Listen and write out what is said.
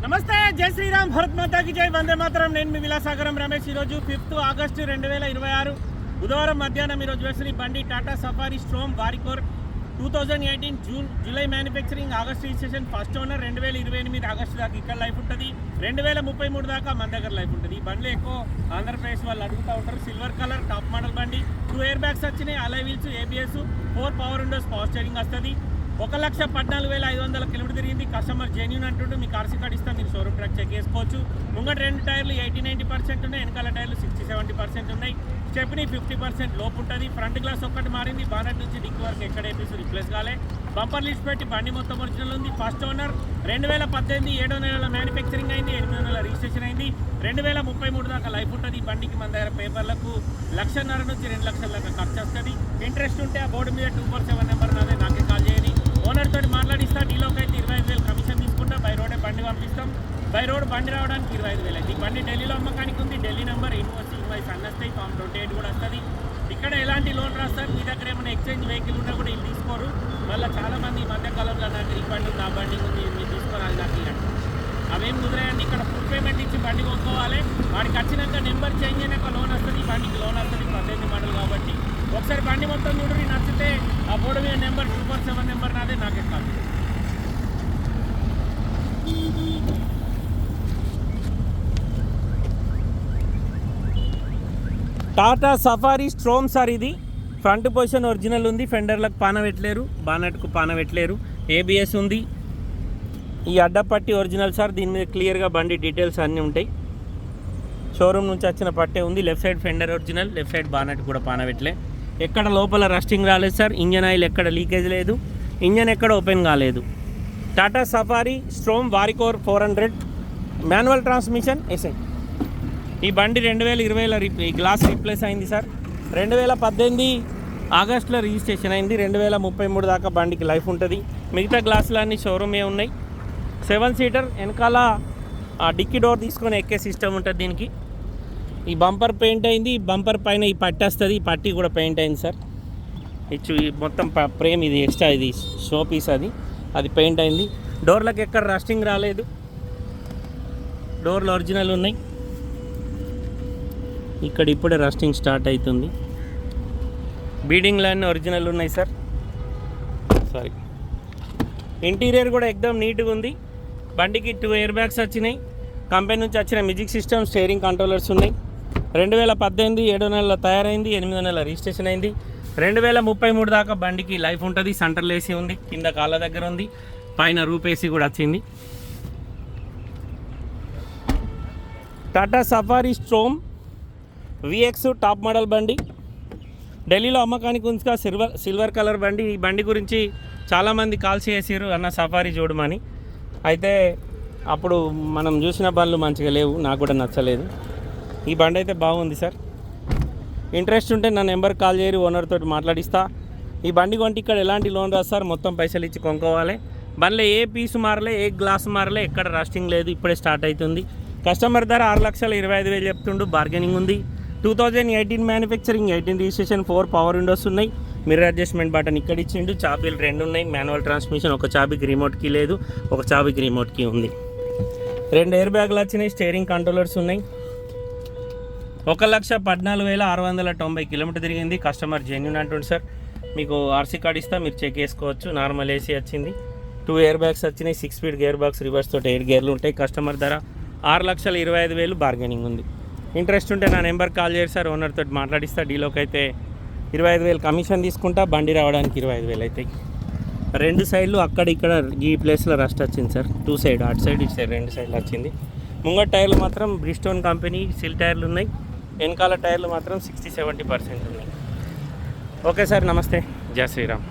నమస్తే, జై శ్రీరామ్, భరత్ మాతాకి జై, వందే మాతరం. నేను మీ విలాసాగరం రమేష్. ఈరోజు 5 ఆగస్టు 2026 బుధవారం మధ్యాహ్నం ఈరోజు వేసిన బండి Tata Safari Storme Varicor 2018 July manufacturing, August registration, first owner. 2028 August దాకా ఇక్కడ లైఫ్ ఉంటుంది. 2033 దాకా మన దగ్గర లైఫ్ ఉంటుంది. ఈ బండ్లు ఎక్కువ ఆంధ్రప్రదేశ్ వాళ్ళు అడుగుతూ ఉంటారు. సిల్వర్ కలర్ టాప్ మోడల్ బండి, 2 ఎయిర్ బ్యాగ్స్ వచ్చినాయి, అలై wheels, ABS, 4 power Windows, power steering వస్తుంది. 1,14,500 కిలోమీటర్ తిరిగింది. కస్టమర్ జెన్యూన్ అంటుంటే మీకు ఆర్సీ కార్డు ఇస్తాం, మీరు షోరూమ్ ట్రాక్ చెక్ చేసుకోవచ్చు. ముంగట 2 టైర్లు 80-90% ఉన్నాయి, వెనకాల టైర్లు 60-70% ఉన్నాయి. స్టెప్ని 50% లోపు ఉంటుంది. ఫ్రంట్ గ్లాస్ ఒక్కటి మారింది, బానెట్ నుంచి డిక్కి వరకు ఎక్కడ ఏపీస్ రిప్లేస్ కాలే. బంపర్ లిస్ట్ పెట్టి బండి మొత్తం ఒరిజినల్ ఉంది. First owner. 2018 7వ నెలల మ్యానుఫ్యాక్చరింగ్ అయింది, 8వ నెలల రిజిస్ట్రేషన్ అయింది. 2033 దాకా లైఫ్ ఉంటుంది. ఈ బండికి మన దగ్గర పేపర్లకు 1,50,000 నుంచి 2 లక్షల దాకా ఖర్చు వస్తుంది. ఇంట్రెస్ట్ ఉంటే ఆ బోర్డు మీద 247 నెంబర్ నాదే, నాకే కాల్ చేయండి. ఓనర్ తోటి మాట్లాడిస్తా. డీలోకి అయితే 25,000 కమిషన్ తీసుకుంటా. బై రోడే బండి పంపిస్తాం. బై రోడ్ బండి రావడానికి 25,000 అయితే. ఈ బండి ఢిల్లీలో అమ్మకానికి ఉంది. ఢిల్లీ నెంబర్ యూనివర్సిటీ ఇన్వాయిస్ అన్నస్తాయి. ఫామ్ 28 కూడా వస్తుంది. ఇక్కడ ఎలాంటి లోన్ రాస్తారు. మీ దగ్గర ఏమైనా ఎక్స్చేంజ్ వెహికల్ ఉన్నా కూడా వీళ్ళు తీసుకోరు. మళ్ళీ చాలామంది ఈ మధ్యకాలంలో నాకు ఈ బండి ఉంది, ఆ బండి ఉంది, మీరు తీసుకోరు, అది నాకు ఇవ్వండి. అవేం కుదిరాయండి. ఇక్కడ ఫుల్ పేమెంట్ ఇచ్చి బండి కొనుక్కోవాలి. వాడికి వచ్చినాక నెంబర్ చేంజ్ అయినాక లోన్ వస్తుంది. బండికి లోన్ వస్తుంది. 18 మోడల్ కాబట్టి ఒకసారి బండి మొత్తం చూడండి. నచ్చితే ఆ బోర్డు మీద నెంబర్ 247 నెంబర్ నాదే, నాకే కాదు. టాటా సఫారీ స్ట్రోమ్ సార్ ఇది. ఫ్రంట్ పొజిషన్ ఒరిజినల్ ఉంది. ఫెండర్లకు పాన పెట్టలేరు, బానెట్కు పాన పెట్టలేరు. ABS ఉంది. ఈ అడ్డపట్టి ఒరిజినల్ సార్. దీని మీద క్లియర్గా బండి డీటెయిల్స్ అన్నీ ఉంటాయి. షోరూమ్ నుంచి వచ్చిన పట్టే ఉంది. Left side fender original, left side bonnet కూడా పాన పెట్టలే. ఎక్కడ లోపల రస్టింగ్ రాలేదు సార్. ఇంజన్ ఆయిల్ ఎక్కడ లీకేజ్ లేదు. ఇంజన్ ఎక్కడ ఓపెన్ కాలేదు. Tata Safari Storme Varicor 400 manual transmission SI. ఈ బండి 2020లో ఈ గ్లాస్ రీప్లేస్ అయింది సార్. 2018 ఆగస్టులో రిజిస్ట్రేషన్ అయింది. 2033 దాకా బండికి లైఫ్ ఉంటుంది. మిగతా గ్లాసులు అన్నీ షోరూమే ఉన్నాయి. 7 సీటర్. వెనకాల డిక్కీ డోర్ తీసుకొని ఎక్కే సిస్టమ్ ఉంటుంది దీనికి. ఈ బంపర్ పెయింట్ అయింది. ఈ బంపర్ పైన ఈ పట్టి వస్తుంది. ఈ పట్టి కూడా పెయింట్ అయింది సార్. ఈ మొత్తం ఫ్రేమ్ ఇది ఎక్స్ట్రా, ఇది షో పీస్, అది పెయింట్ అయింది. డోర్లకు ఎక్కడ రస్టింగ్ రాలేదు. డోర్లు ఒరిజినల్ ఉన్నాయి. ఇక్కడ ఇప్పుడే రస్టింగ్ స్టార్ట్ అవుతుంది. బీడింగ్ లైన్ ఒరిజినల్ ఉన్నాయి సార్. సారీ. ఇంటీరియర్ కూడా ఎక్దమ్ నీట్గా ఉంది. బండికి 2 ఎయిర్ బ్యాగ్స్ వచ్చినాయి. కంపెనీ నుంచి వచ్చిన మ్యూజిక్ సిస్టమ్, స్టీరింగ్ కంట్రోలర్స్ ఉన్నాయి. 2018 7వ నెలలో తయారైంది, 8వ నెల రిజిస్ట్రేషన్ అయింది. 2033 దాకా బండికి లైఫ్ ఉంటుంది. సెంట్రల్ AC ఉంది, కింద కాళ్ళ దగ్గర ఉంది, పైన రూప్ AC కూడా వచ్చింది. Tata Safari storm VX top model బండి. ఢిల్లీలో అమ్మకానికి ఉందిగా సిల్వర్ కలర్ బండి. ఈ బండి గురించి చాలామంది కాల్స్ చేసారు, అన్న సఫారీ చూడమని. అయితే అప్పుడు మనం చూసిన బండ్లు మంచిగా లేవు, నాకు కూడా నచ్చలేదు. ఈ బండి అయితే బాగుంది సార్. ఇంట్రెస్ట్ ఉంటే నా నెంబర్ కాల్ చేయరు, ఓనర్ తోటి మాట్లాడిస్తా. ఈ బండి కొంటే ఇక్కడ ఎలాంటి లోన్ రాస్తారు, మొత్తం పైసలు ఇచ్చి కొనుక్కోవాలి. బండ్లో ఏ పీసు మారలే, ఏ గ్లాస్ మారలే, ఎక్కడ రస్టింగ్ లేదు. ఇప్పుడే స్టార్ట్ అవుతుంది. కస్టమర్ ధర 6,25,000 చెప్తుండు. బార్గెనింగ్ ఉంది. 2018 మ్యానుఫ్యాక్చరింగ్, 18 రిజిస్ట్రేషన్, 4 పవర్ విండోస్ ఉన్నాయి. మిర్రర్ అడ్జస్ట్మెంట్ బటన్ ఇక్కడ ఇచ్చిండు. చాబీలు 2 ఉన్నాయి. Manual transmission. ఒక చాబీకి రిమోట్ కీ లేదు, ఒక చాబీకి రిమోట్ కీ ఉంది. 2 ఎయిర్ బ్యాగులు వచ్చినాయి. స్టీరింగ్ కంట్రోలర్స్ ఉన్నాయి. 1,14,690 కిలోమీటర్ తిరిగింది. కస్టమర్ జెన్యూన్ అంటుంది సార్. మీకు ఆర్సీ కార్డు ఇస్తా, మీరు చెక్ చేసుకోవచ్చు. నార్మల్ AC వచ్చింది. 2 ఎయిర్ బ్యాగ్స్ వచ్చినాయి. 6 స్పీడ్ గేర్ బాక్స్, రివర్స్ తోటి 8 గేర్లు ఉంటాయి. కస్టమర్ ధర 6,25,000 బార్గెనింగ్ ఉంది. ఇంట్రెస్ట్ ఉంటే నా నెంబర్ కాల్ చేయరు సార్, ఓనర్ తోటి మాట్లాడిస్తా. డీలోకి అయితే 25,000 కమిషన్ తీసుకుంటా. బండి రావడానికి 25,000 అవుతాయి. 2 సైడ్లు అక్కడ ఇక్కడ ఈ ప్లేస్లో రస్ట్ వచ్చింది సార్. 2 సైడ్, అటు సైడ్ ఇటు సైడ్ 2 సైడ్లు వచ్చింది. ముంగట టైర్లు మాత్రం బ్రిస్టోన్ కంపెనీ సిల్ టైర్లు ఉన్నాయి. వెనకాల టైర్లు మాత్రం 60-70% ఉన్నాయి. ఓకే సార్, నమస్తే, జై శ్రీరామ్.